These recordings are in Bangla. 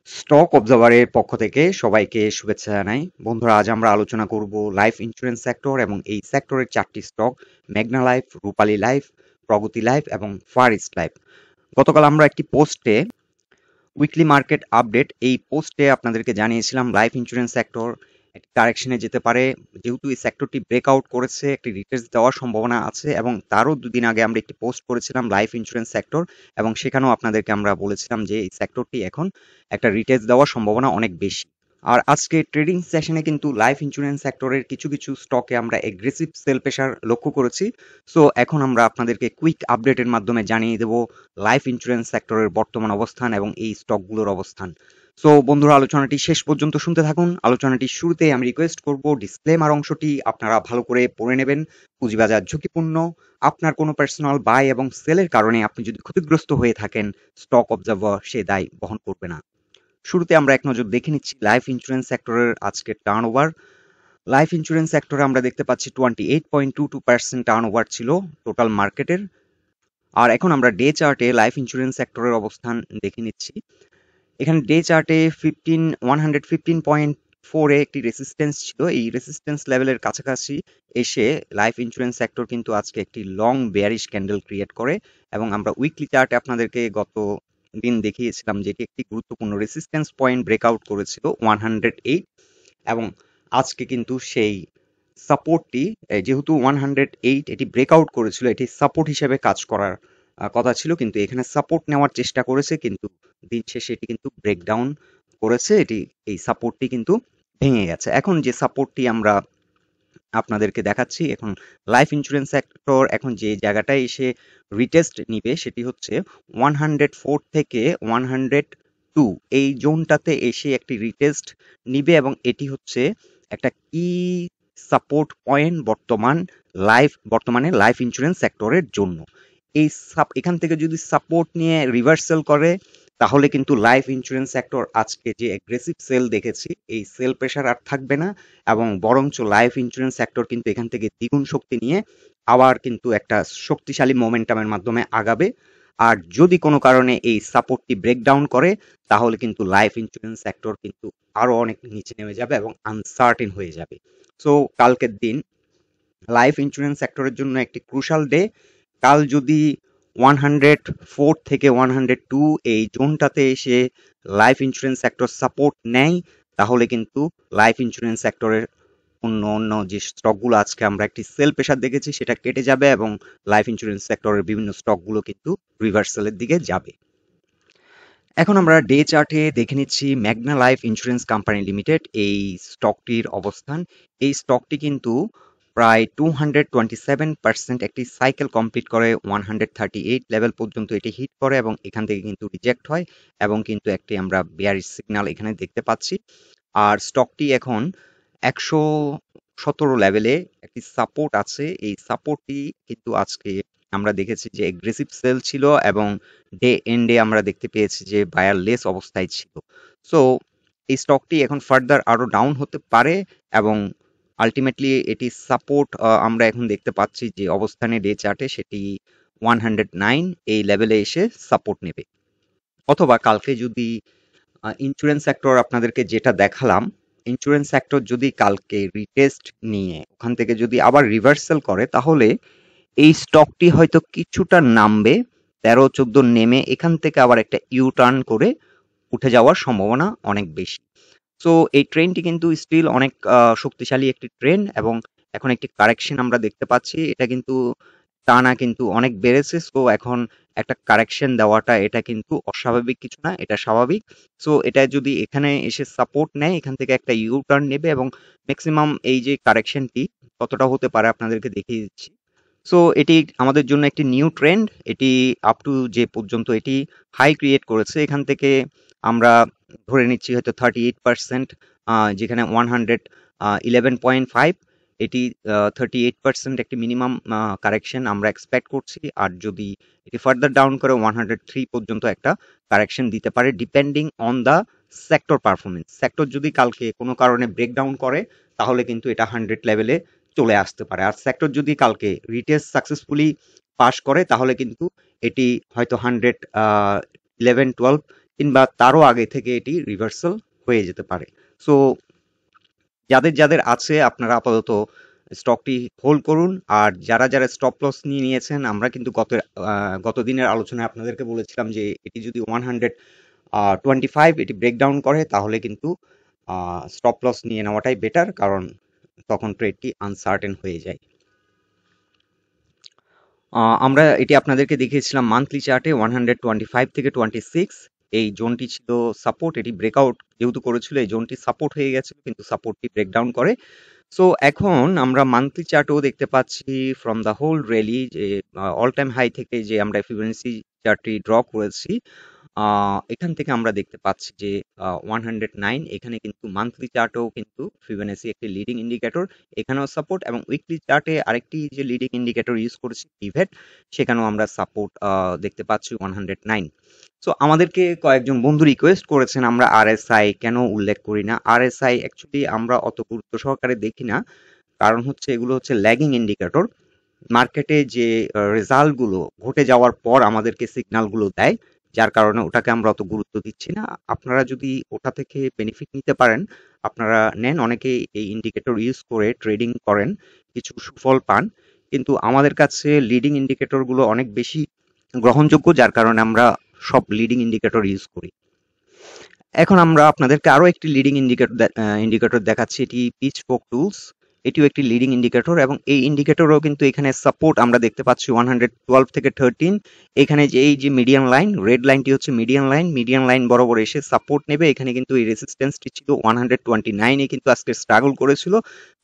স্টক অবজারভারের পক্ষ থেকে সবাইকে শুভেচ্ছা জানাই। বন্ধুরা, আজ আমরা আলোচনা করব লাইফ ইন্স্যুরেন্স সেক্টর এবং এই সেক্টরের 4টি স্টক: মেঘনা লাইফ, রূপালী লাইফ, প্রগতি লাইফ এবং ফারেস্ট লাইফ। গতকাল আমরা একটি পোস্টে উইকলি মার্কেট আপডেট এই পোস্টে আপনাদেরকে জানিয়েছিলাম লাইফ ইন্স্যুরেন্স সেক্টর একটি কারেকশনে যেতে পারে, যেহেতু এই সেক্টরটি ব্রেকআউট করেছে, একটি রিটেস্ট দেওয়ার সম্ভাবনা আছে। এবং তারও দুদিন আগে আমরা একটি পোস্ট করেছিলাম লাইফ ইন্স্যুরেন্স সেক্টর, এবং সেখানেও আপনাদেরকে আমরা বলেছিলাম যে এই সেক্টরটি এখন একটা রিটেস্ট দেওয়ার সম্ভাবনা অনেক বেশি। আর আজকে ট্রেডিং সেশনে কিন্তু লাইফ ইন্স্যুরেন্স সেক্টরের কিছু কিছু স্টকে আমরা এগ্রেসিভ সেল প্রেশার লক্ষ্য করেছি। সো এখন আমরা আপনাদেরকে কুইক আপডেটের মাধ্যমে জানিয়ে দেব লাইফ ইন্স্যুরেন্স সেক্টরের বর্তমান অবস্থান এবং এই স্টকগুলোর অবস্থান। সো বন্ধুরা, আলোচনাটি শেষ পর্যন্ত শুনতে থাকুন। আলোচনাটির শুরুতে আমি রিকোয়েস্ট করব ডিসক্লেমার অংশটি আপনারা ভালো করে পড়ে নেবেন। পুঁজিবাজার ঝুঁকিপূর্ণ। আপনার কোনো পার্সোনাল বাই এবং সেলের কারণে আপনি যদি ক্ষতিগ্রস্ত হয়ে থাকেন, স্টক অবজারভার সে দায় বহন করবে না। শুরুতে আমরা এক নজর দেখে নিচ্ছি লাইফ ইন্স্যুরেন্স সেক্টরের আজকের টার্নওভার। লাইফ ইন্স্যুরেন্স সেক্টরে আমরা দেখতে পাচ্ছি 28.22% টার্নওভার ছিল টোটাল মার্কেটের। আর এখন আমরা ডে চার্টে লাইফ ইন্স্যুরেন্স সেক্টরের অবস্থান দেখে নিচ্ছি। এখানে ডে চার্টে 115.4 এ একটি রেসিস্ট্যান্স ছিল। এই রেসিস্ট্যান্স লেভেলের কাছাকাছি এসে লাইফ ইন্স্যুরেন্স সেক্টর কিন্তু আজকে একটি লং বেয়ারিশ ক্যান্ডেল ক্রিয়েট করে, এবং আমরা উইকলি চার্টে আপনাদেরকে গত দিন দেখিয়েছিলাম যে এটি একটি গুরুত্বপূর্ণ রেসিস্ট্যান্স পয়েন্ট ব্রেকআউট করেছিল 108, এবং আজকে কিন্তু সেই সাপোর্টটি, যেহেতু 108 এটি ব্রেকআউট করেছিল, এটি সাপোর্ট হিসেবে কাজ করার কথা ছিল, কিন্তু এখানে সাপোর্ট নেওয়ার চেষ্টা করেছে, কিন্তু দিন শেষে এটি কিন্তু ব্রেকডাউন করেছে। এটি এই সাপোর্টটি কিন্তু ভেঙে গেছে। এখন যে সাপোর্টটি আমরা আপনাদেরকে দেখাচ্ছি, এখন লাইফ ইন্স্যুরেন্স সেক্টর এখন যে জায়গাটায় এসে রিটেস্ট নিবে সেটি হচ্ছে 104 থেকে 102 এই জোনটাতে এসে একটি রিটেস্ট নিবে, এবং এটি হচ্ছে একটা কি সাপোর্ট পয়েন্ট বর্তমানে লাইফ ইন্স্যুরেন্স সেক্টরের জন্য। এখান থেকে যদি সাপোর্ট নিয়ে রিভার্সাল করে, তাহলে কিন্তু লাইফ ইন্স্যুরেন্স সেক্টর আজকে যে অ্যাগ্রেসিভ সেল দেখেছি, এই সেল প্রেশার আর থাকবে না, এবং বরঞ্চ লাইফ ইন্স্যুরেন্স সেক্টর কিন্তু এখান থেকে দ্বিগুণ শক্তি নিয়ে আবার কিন্তু একটা শক্তিশালী মোমেন্টামের মাধ্যমে আগাবে। আর যদি কোনো কারণে এই সাপোর্টটি ব্রেকডাউন করে, তাহলে কিন্তু লাইফ ইন্স্যুরেন্স সেক্টর কিন্তু আরো অনেক নিচে নেমে যাবে এবং আনসার্টেন হয়ে যাবে। সো কালকের দিন লাইফ ইন্স্যুরেন্স সেক্টরের জন্য একটি ক্রুশাল ডে। কাল যদি 104 থেকে 102 এই জোনটাতে এসে লাইফ ইন্স্যুরেন্স সেক্টর সাপোর্ট নেয়, তাহলে কিন্তু লাইফ ইন্স্যুরেন্স সেক্টরের অন্য যে স্টকগুলো আজকে আমরা একটি সেল প্রেশার দেখেছি সেটা কেটে যাবে, এবং লাইফ ইন্স্যুরেন্স সেক্টরের বিভিন্ন স্টকগুলো কিন্তু রিভার্সালের দিকে যাবে। এখন আমরা ডে চার্টে দেখে নিচ্ছি মেঘনা লাইফ ইন্স্যুরেন্স কোম্পানি লিমিটেড এই স্টকটির অবস্থান। এই স্টকটি কিন্তু প্রায় 227% একটি সাইকেল কমপ্লিট করে 138 লেভেল পর্যন্ত এটি হিট করে, এবং এখান থেকে কিন্তু রিজেক্ট হয়, এবং কিন্তু একটি আমরা বেয়ারিশ সিগন্যাল এখানে দেখতে পাচ্ছি। আর স্টকটি এখন 117 লেভেলে একটি সাপোর্ট আছে। এই সাপোর্টটি কিন্তু আজকে আমরা দেখেছি যে এগ্রেসিভ সেল ছিল, এবং ডে এন্ডে আমরা দেখতে পেয়েছি যে বায়ার লেস অবস্থায় ছিল। সো এই স্টকটি এখন ফার্দার আরো ডাউন হতে পারে, এবং আলটিমেটলি এটি সাপোর্ট আমরা এখন দেখতে পাচ্ছি যে অবস্থানে ডে চার্টে সেটি 109 এই লেভেলে এসে সাপোর্ট নেবে। অথবা কালকে যদি ইন্স্যুরেন্স সেক্টর আপনাদেরকে যেটা দেখালাম, ইন্স্যুরেন্স সেক্টর যদি কালকে রিটেস্ট নিয়ে ওখান থেকে যদি আবার রিভার্সাল করে, তাহলে এই স্টকটি হয়তো কিছুটা নামবে, 13-14 নেমে এখান থেকে আবার একটা ইউ টার্ন করে উঠে যাওয়ার সম্ভাবনা অনেক বেশি। সো এই ট্রেনটি কিন্তু স্টিল অনেক শক্তিশালী একটি ট্রেন, এবং এখন একটি কারেকশন আমরা দেখতে পাচ্ছি। এটা কিন্তু টানা কিন্তু অনেক বেড়েছে। সো এখন একটা কারেকশন দেওয়াটা এটা কিন্তু অস্বাভাবিক কিছু না, এটা স্বাভাবিক। সো এটা যদি এখানে এসে সাপোর্ট নেয়, এখান থেকে একটা ইউ টার্ন নেবে, এবং ম্যাক্সিমাম এই যে কারেকশনটি কতটা হতে পারে আপনাদেরকে দেখিয়ে দিচ্ছি। সো এটি আমাদের জন্য একটি নিউ ট্রেন্ড। এটি আপ টু যে পর্যন্ত এটি হাই ক্রিয়েট করেছে, এখান থেকে আমরা ধরে নিচ্ছি হয়তো 38%, যেখানে 111.5, এটি 38% একটি মিনিমাম কারেকশন আমরা এক্সপেক্ট করছি। আর যদি এটি ফার্দার ডাউন করে 103 পর্যন্ত একটা কারেকশন দিতে পারে, depending on the sector performance. Sector যদি কালকে কোনো কারণে ব্রেকডাউন করে, তাহলে কিন্তু এটা 100 লেভেলে চলে আসতে পারে। আর সেক্টর যদি কালকে রিটেস্ট সাকসেসফুলি পাস করে, তাহলে কিন্তু এটি হয়তো 111-12 কিংবা তারও আগে থেকে এটি রিভার্সাল হয়ে যেতে পারে। সো যাদের আছে আপনারা আপাতত স্টকটি হোল্ড করুন। আর যারা স্টপ লস নিয়ে নিয়েছেন, আমরা কিন্তু গত দিনের আলোচনায় আপনাদেরকে বলেছিলাম যে এটি যদি 125 এটি ব্রেকডাউন করে তাহলে কিন্তু স্টপ লস নিয়ে নেওয়াটাই বেটার, কারণ তখন ট্রেডটি আনসার্টেন হয়ে যায়। আমরা এটি আপনাদেরকে দেখিয়েছিলাম মান্থলি চার্টে 125 থেকে 26 এই জোনটি ছিল সাপোর্ট। এটি ব্রেকআউট যেহেতু করেছিল, এই জোনটি সাপোর্ট হয়ে গেছে, কিন্তু সাপোর্টটি ব্রেকডাউন করে। সো এখন আমরা মান্থলি চার্টেও দেখতে পাচ্ছি ফ্রম দ্য হোল র্যালি যে অল টাইম হাই থেকে যে আমরা ফিবোনাচি চার্টটি ড্র করেছি, এখান থেকে আমরা দেখতে পাচ্ছি যে 109 এখানে কিন্তু মান্থলি চার্টেও কিন্তু ফিবোনাচি একটি লিডিং ইন্ডিকেটর, এখানেও সাপোর্ট, এবং উইকলি চার্টে আরেকটি যে লিডিং ইন্ডিকেটর ইউজ করেছি পিভট, সেখানেও আমরা সাপোর্ট দেখতে পাচ্ছি 109। সো আমাদেরকে কয়েকজন বন্ধু রিকোয়েস্ট করেছেন আমরা আরএসআই কেন উল্লেখ করি না। আরএসআই অ্যাকচুয়ালি আমরা অত গুরুত্ব সহকারে দেখি না, কারণ হচ্ছে এগুলো হচ্ছে ল্যাগিং ইন্ডিকেটর। মার্কেটে যে রেজাল্ট গুলো ঘটে যাওয়ার পর আমাদেরকে সিগন্যাল গুলো দেয়, যার কারণে ওটাকে আমরা অত গুরুত্ব দিচ্ছি না। আপনারা যদি ওটা থেকে বেনিফিট নিতে পারেন আপনারা নেন, অনেকেই এই ইন্ডিকেটর ইউজ করে ট্রেডিং করেন, কিছু সুফল পান, কিন্তু আমাদের কাছে লিডিং ইন্ডিকেটর গুলো অনেক বেশি গ্রহণযোগ্য, যার কারণে আমরা সব লিডিং ইন্ডিকেটর ইউজ করি। এখন আমরা আপনাদেরকে আরো একটি লিডিং ইন্ডিকেটর দেখাচ্ছি, এটি পিচফোক টুলস, এটিও একটি লিডিং ইন্ডিকেটর, এবং এই ইন্ডিকেটরও কিন্তু এখানে সাপোর্ট আমরা দেখতে পাচ্ছি 112 থেকে 13। এখানে যে এই যে মিডিয়ান লাইন, রেড লাইনটি হচ্ছে মিডিয়ান লাইন বরাবর এসে সাপোর্ট নেবে। এখানে কিন্তু এই রেজিস্ট্যান্সটি ছিল 129 কিন্তু আজকে স্ট্রাগল করেছিল,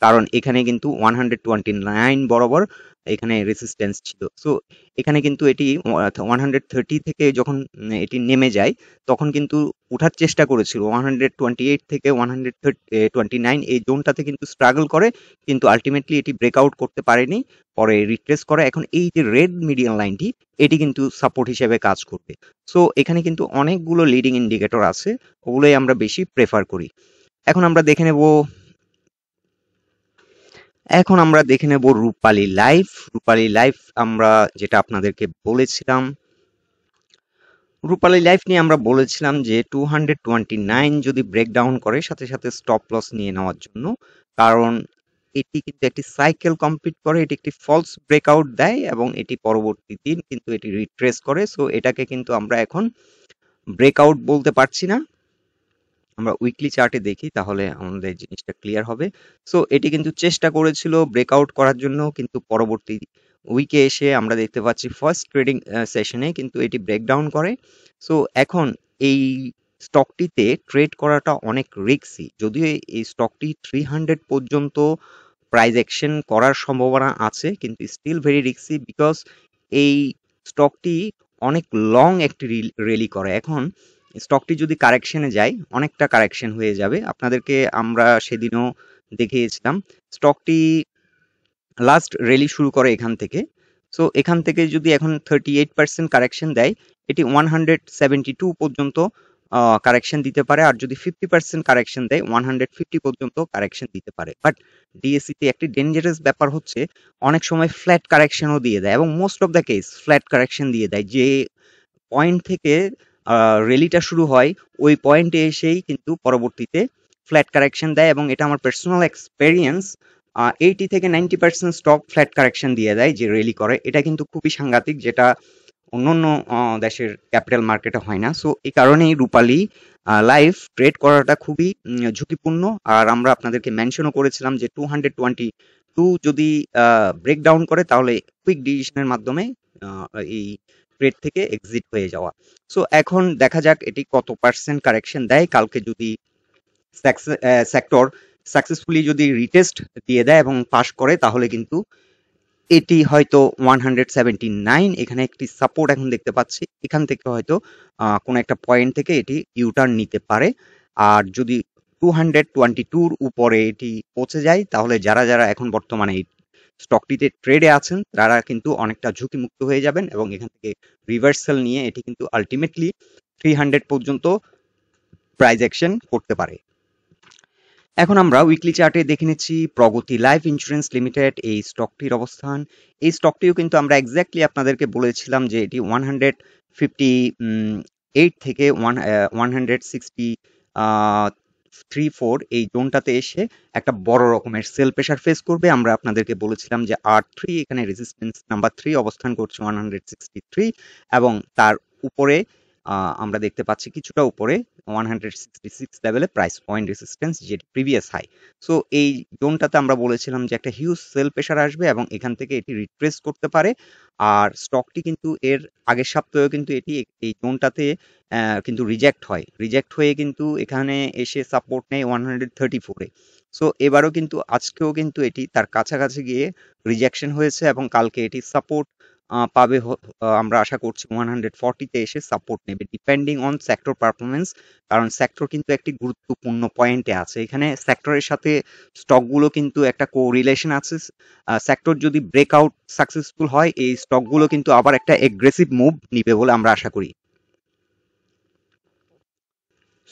কারণ এখানে কিন্তু 129 বরাবর এখানে রেজিস্ট্যান্স ছিল। সো এখানে কিন্তু এটি 130 থেকে যখন এটি নেমে যায় তখন কিন্তু উঠার চেষ্টা করেছিল 128 থেকে 129 এই জোনটাতে কিন্তু স্ট্রাগল করে, কিন্তু আলটিমেটলি এটি ব্রেকআউট করতে পারেনি, পরে রিট্রেস করে। এখন এই যে রেড মিডিয়ান লাইনটি এটি কিন্তু সাপোর্ট হিসেবে কাজ করবে। সো এখানে কিন্তু অনেকগুলো লিডিং ইন্ডিকেটর আছে, ওগুলোই আমরা বেশি প্রেফার করি। এখন আমরা দেখে নেব রূপালী লাইফ। আমরা যেটা আপনাদেরকে বলেছিলাম, রূপালী লাইফ নিয়ে আমরা বলেছিলাম যে 229 যদি ব্রেকডাউন করে সাথে সাথে স্টপ লস নিয়ে নেওয়ার জন্য, কারণ এটি কিন্তু একটি সাইকেল কমপ্লিট করে, এটি একটি ফলস ব্রেকআউট দেয় এবং এটি পরবর্তী দিন কিন্তু এটি রিট্রেস করে। সো এটাকে কিন্তু আমরা এখন ব্রেকআউট বলতে পারছি না। আমরা উইকলি চার্টে দেখি তাহলে আমাদের জিনিসটা ক্লিয়ার হবে। সো এটি কিন্তু চেষ্টা করেছিল ব্রেকআউট করার জন্য, কিন্তু পরবর্তী উইকে এসে আমরা দেখতে পাচ্ছি ফার্স্ট ট্রেডিং সেশনে কিন্তু এটি ব্রেকডাউন করে। সো এখন এই স্টকটিতে ট্রেড করাটা অনেক রিস্কি, যদিও এই স্টকটি 300 পর্যন্ত প্রাইস অ্যাকশন করার সম্ভাবনা আছে, কিন্তু স্টিল ভেরি রিস্কি, বিকজ এই স্টকটি অনেক লং একটি র্যালি করে। এখন স্টকটি যদি কারেকশনে যায়, অনেকটা কারেকশন হয়ে যাবে। আপনাদেরকে আমরা সেদিনও দেখিয়েছিলাম স্টকটি লাস্ট র্যালি শুরু করে এখান থেকে। সো এখান থেকে যদি এখন 38% কারেকশন দেয়, এটি 172 পর্যন্ত কারেকশন দিতে পারে, আর যদি 50% কারেকশন দেয় 150 পর্যন্ত কারেকশন দিতে পারে। বাট ডিএসসি তে একটি ডেঞ্জারাস ব্যাপার হচ্ছে অনেক সময় ফ্ল্যাট কারেকশনও দিয়ে দেয়, এবং most of the case flat correction দিয়ে দেয়। যে পয়েন্ট থেকে র্যালিটা শুরু হয় ওই পয়েন্টে এসেই কিন্তু পরবর্তীতে ফ্ল্যাট কারেকশন দেয়, এবং এটা আমার পার্সোনাল এক্সপেরিয়েন্স। 80 থেকে 90% স্টক ফ্ল্যাট কারেকশন দিয়ে দেয় যে র্যালি করে, এটা কিন্তু খুবই সাংঘাতিক, যেটা অন্যান্য দেশের ক্যাপিটাল মার্কেটে হয় না। সো এই কারণেই রূপালী লাইফ ট্রেড করাটা খুবই ঝুঁকিপূর্ণ। আর আমরা আপনাদেরকে মেনশনও করেছিলাম যে 222 যদি ব্রেকডাউন করে তাহলে কুইক ডিসিশনের মাধ্যমে এই ট্রেড থেকে এক্সিট হয়ে যাওয়া। সো এখন দেখা যাক এটি কত পার্সেন্ট কারেকশন দেয়। কালকে যদি সেক্টর সাকসেসফুলি যদি রিটেস্ট দিয়ে দেয় এবং পাস করে তাহলে কিন্তু এটি হয়তো 179 এখানে একটি সাপোর্ট এখন দেখতে পাচ্ছি, এখান থেকে হয়তো কোনো একটা পয়েন্ট থেকে এটি ইউটার্ন নিতে পারে। আর যদি 222 উপরে এটি পৌঁছে যায় তাহলে যারা এখন বর্তমানে এই স্টকটিতে ট্রেডে আছেন তারা কিন্তু অনেকটা ঝুঁকিমুক্ত হয়ে যাবেন, এবং এখান থেকে রিভার্সাল নিয়ে এটি কিন্তু আলটিমেটলি 300 পর্যন্ত প্রাইস অ্যাকশন করতে পারে। এখন আমরা উইকলি চার্টে দেখে নিচ্ছি প্রগতি লাইফ ইন্স্যুরেন্স লিমিটেড এই স্টকটির অবস্থান। এই স্টকটিও কিন্তু আমরা এক্স্যাক্টলি আপনাদেরকে বলেছিলাম যে এটি 150 8 থেকে 163.4 এই জোনটাতে এসে একটা বড় রকমের সেল প্রেসার ফেস করবে। আমরা আপনাদেরকে বলেছিলাম যে R3 এখানে রেজিস্ট্যান্স নাম্বার 3 অবস্থান করছে 163 এবং তার উপরে আমরা দেখতে পাচ্ছি কিছুটা উপরে 166 লেভেলে প্রাইস পয়েন্ট রেজিস্ট্যান্স যেটি প্রিভিয়াস হাই। সো এই জোনটাতে আমরা বলেছিলাম যে একটা হিউজ সেল প্রেসার আসবে এবং এখান থেকে এটি রিট্রেস করতে পারে। আর স্টকটি কিন্তু এর আগের সপ্তাহেও কিন্তু এটি এই জোনটাতে কিন্তু রিজেক্ট হয়ে কিন্তু এখানে এসে সাপোর্ট নেয় 134 এ। সো এবারও কিন্তু আজকেও কিন্তু এটি তার কাছাকাছি গিয়ে রিজেকশন হয়েছে এবং কালকে এটি সাপোর্ট পাবে আমরা আশা করছি 140 তে এসে সাপোর্ট নেবে ডিপেন্ডিং অন সেক্টর পারফরমেন্স। কারণ সেক্টর কিন্তু একটি গুরুত্বপূর্ণ পয়েন্টে আছে, এখানে সেক্টরের সাথে স্টকগুলো কিন্তু একটা কোরিলেশন আছে। সেক্টর যদি ব্রেকআউট সাকসেসফুল হয় এই স্টকগুলো কিন্তু আবার একটা এগ্রেসিভ মুভ নিবে বলে আমরা আশা করি।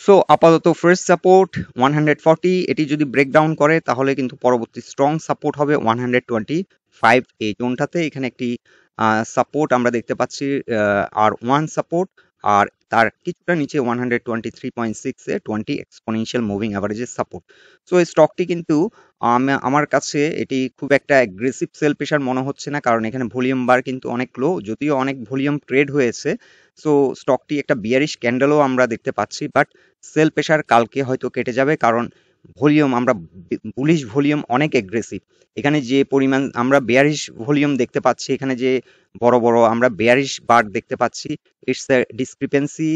সো আপাতত ফার্স্ট সাপোর্ট 140, এটি যদি ব্রেকডাউন করে তাহলে কিন্তু পরবর্তী স্ট্রং সাপোর্ট হবে 125 এই জোনটাতে। এখানে একটি সাপোর্ট আমরা দেখতে পাচ্ছি আর ওয়ান সাপোর্ট, আর তার কিছুটা নিচে 123.6 এ 20 এক্সপোনেনশিয়াল মুভিং অ্যাভারেজের সাপোর্ট। সো এই স্টকটি কিন্তু আমার কাছে এটি খুব একটা অ্যাগ্রেসিভ সেল প্রেশার মনে হচ্ছে না, কারণ এখানে ভলিউম বার কিন্তু অনেক লো, যদিও অনেক ভলিউম ট্রেড হয়েছে। সো স্টকটি একটা বিয়ারিশ ক্যান্ডেলও আমরা দেখতে পাচ্ছি, বাট সেল প্রেশার কালকে হয়তো কেটে যাবে, কারণ ভলিউম আমরা বুলিশ ভলিউম অনেক এগ্রেসিভ। এখানে যে পরিমাণ আমরা বেয়ারিশ ভলিউম দেখতে পাচ্ছি, এখানে যে বড় বড় আমরা বেয়ারিশ বার দেখতে পাচ্ছি, it's a discrepancy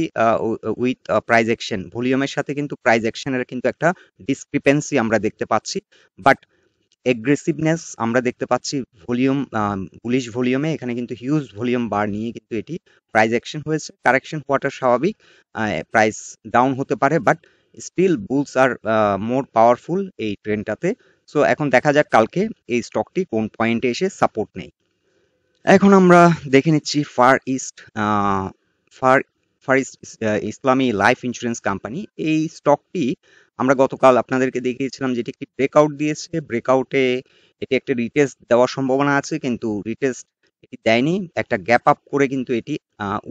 with price action. ভলিউমের সাথে কিন্তু প্রাইস অ্যাকশনের কিন্তু একটা ডিসক্রিপেন্সি আমরা দেখতে পাচ্ছি, বাট এগ্রেসিভনেস আমরা দেখতে পাচ্ছি ভলিউম বুলিশ ভলিউমে। এখানে কিন্তু হিউজ ভলিউম বার নিয়ে কিন্তু এটি প্রাইস অ্যাকশন হয়েছে। কারেকশন হওয়াটা স্বাভাবিক, প্রাইস ডাউন হতে পারে, but still bulls are more powerful এই ট্রেন্ডটাতে। সো এখন দেখা যাক কালকে এই স্টকটি কোন পয়েন্টে এসে সাপোর্ট নেই। এখন আমরা দেখে নিচ্ছি far east far far east Islami life insurance company. এই স্টকটি আমরা গতকাল আপনাদেরকে দেখিয়েছিলাম যেটি একটি ব্রেকআউট দিয়েছে। ব্রেকআউটে এটি একটা রিটেস্ট দেওয়ার সম্ভাবনা আছে, কিন্তু রিটেস্ট এটি দেয়নি, একটা গ্যাপ আপ করে কিন্তু এটি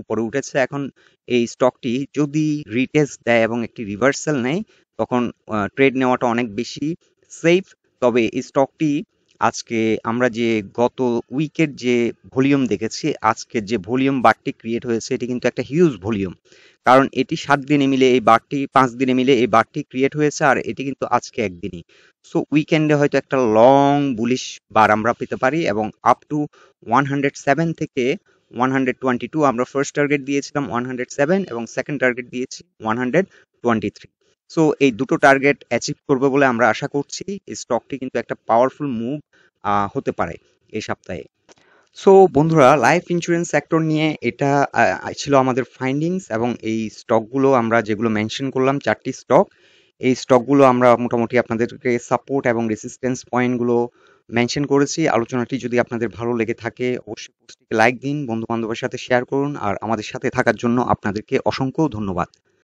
উপরে উঠেছে। এখন এই স্টকটি যদি রিটেস্ট দেয় এবং একটি রিভার্সাল নেয় তখন ট্রেড নেওয়াটা অনেক বেশি সেফ। তবে এই স্টকটি আজকে আমরা যে গত উইকের যে ভলিউম দেখেছি, আজকের যে ভলিউম বারটি ক্রিয়েট হয়েছে এটি কিন্তু একটা হিউজ ভলিউম, কারণ এটি 7 দিনে মিলে এই বারটি 5 দিনে মিলে এই বারটি ক্রিয়েট হয়েছে, আর এটি কিন্তু আজকে একদিনই। সো উইকেন্ডে হয়তো একটা লং বুলিশ বার আমরা পেতে পারি এবং আপ টু 107 থেকে 122 আমরা ফার্স্ট টার্গেট দিয়েছিলাম 107 এবং সেকেন্ড টার্গেট দিয়েছি 123। সো এই দুটো টার্গেট অ্যাচিভ করবে বলে আমরা আশা করছি। এই স্টকটি কিন্তু একটা পাওয়ারফুল মুভ হতে পারে এই সপ্তাহে। সো বন্ধুরা, লাইফ ইন্স্যুরেন্স সেক্টর নিয়ে এটা ছিল আমাদের ফাইন্ডিংস, এবং এই স্টকগুলো আমরা যেগুলো মেনশন করলাম 4টি স্টক, এই স্টকগুলো আমরা মোটামুটি আপনাদেরকে সাপোর্ট এবং রেসিস্ট্যান্স পয়েন্টগুলো মেনশন করেছি। আলোচনাটি যদি আপনাদের ভালো লেগে থাকে অবশ্যই পোস্টটিকে লাইক দিন, বন্ধু বান্ধবের সাথে শেয়ার করুন, আর আমাদের সাথে থাকার জন্য আপনাদেরকে অসংখ্য ধন্যবাদ।